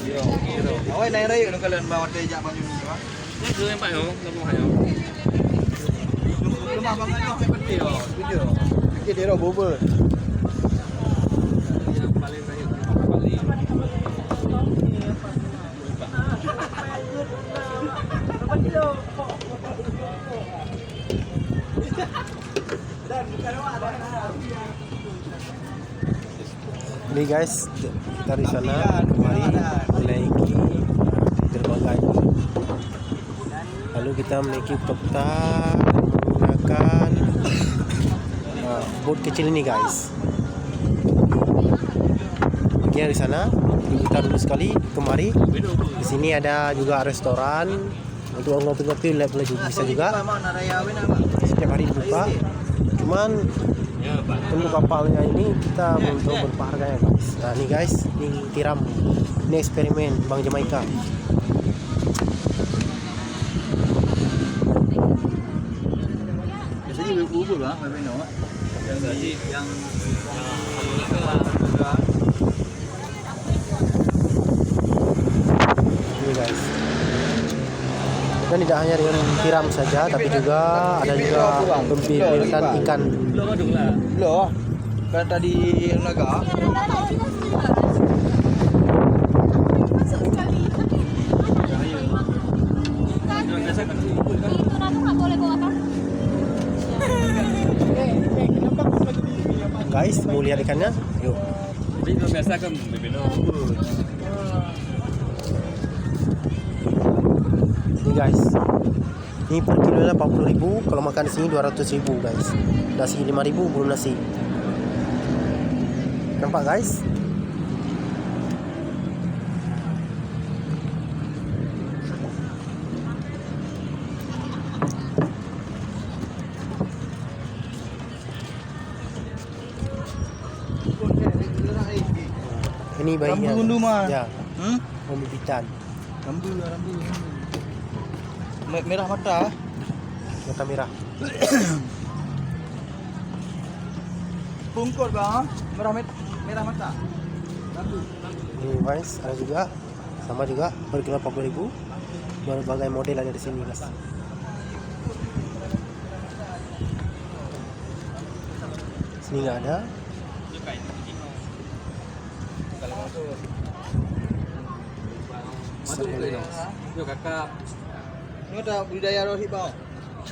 Awak naik raya kalian bawa tejak banyu ni, Pak. Ni tu yang pak yo, nak mau yo. Rumah bangan ni penting yo. Video. Fikir dia bobol. Yang paling banyak kali. Ini guys, kita di sana kemari menaiki dermaga ini. Lalu kita menaiki kota menggunakan boat kecil ini guys. Bagian di sana kita dulu sekali kemari. Di sini ada juga restoran untuk ngopi-ngopi, bisa juga. Setiap hari dibuka. Cuman untuk kapalnya ini kita untuk berharga ya guys. Nah ini guys, ini tiram, ini eksperimen Bang Jamaika. Biasanya bubur lah, Mino. Yang Ini guys. Dan tidak hanya dengan tiram saja, tapi juga ada juga pembibitan ikan. Loh, kan tadi naga. Guys, mau lihat ikannya? Yuk. Tapi kalau biasa kan bebeno. Ini guys. Ini per kilonya 40.000, kalau makan di sini 200.000 guys. Nasi 5.000 belum nasi. Nampak guys? Ini bayinya. Rambu undu mah. Ya, Hmm? pembibitan. Rambu. Merah mata. Mata merah. Pungkot bang. Merah mata. Rambu. Ini guys, ada juga sama juga per kilo 40.000. Berbagai model ada di sini guys. Sini nggak ada. Yo kakak. Ini ada budidaya rohit bang.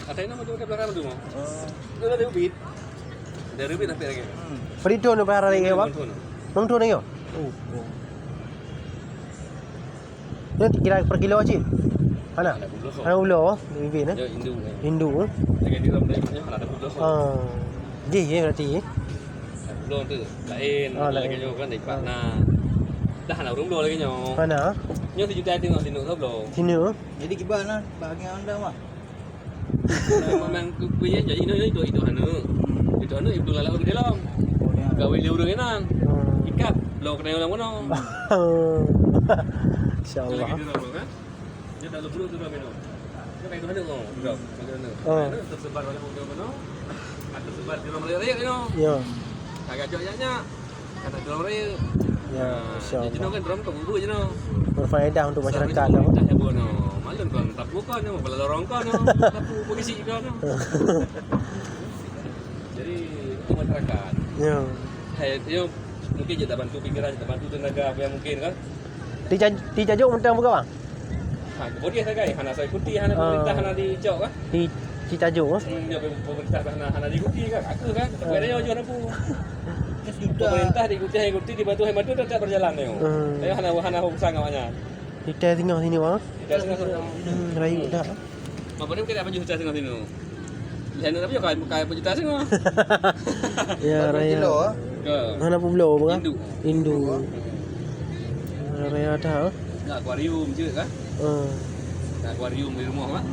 Ada nama juga belakang tu mau. Itu ada ubit. Dari ubit tapi lagi. Perito no para lagi bang. Nong tu nih yo. Ini kira per kilo aja. Mana? Ada ulo, bibi na. Yo Hindu. Hindu. Lagi di dalam dia ada pulau. Ji ya berarti. Pulau tu lain. Lagi nyo kan dari Pakna. Dah nak rumah lagi nyo. Mana? Nyo 7 juta tengok sini tu belum. Sini. Jadi gimana bahagian anda mah? Memang kuya jadi itu anu. Itu anu ibu lalat di dalam. Gawe liur dengan ikat lo kena orang mana. Insyaallah. Dia dah lebih tu dah minum. Dia main tu ada kau. Bro, tersebar banyak orang mana. Tersebar di rumah raya ni. Ya. Agak jauhnya. Karena di rumah raya. Ya, insyaallah. Jadi kan drum tu bubur je no. Berfaedah untuk masyarakat lah. Tak ada no. Malu kan tak buka no, bala lorong kan no. Tak polisi kan no. Jadi untuk masyarakat. Ya. Hai, yo mungkin je tak bantu pinggiran, tak bantu tenaga apa yang mungkin kan. Di Jajuk mentang buka bang? Ha, boleh saya kai, hana saya ikuti, hana pemerintah hana dijok kan. Di Tajuk. Dia pemerintah hana diikuti kan. Aku kan, tak ada yo aku. Sudah. Pemerintah diikuti dibantu hemat tu tak berjalan yo. Ayo hana usang awaknya. Di tengah sini bang. Kita tengah. Rayu dah. Apa ni kita apa juta tengah sini. Yang tapi yo kai juta tengah. Ya raya. Ke. Mana pulau bang? Hindu. Hindu. Raya dah. Nak akuarium je kan. Nak akuarium di rumah kan.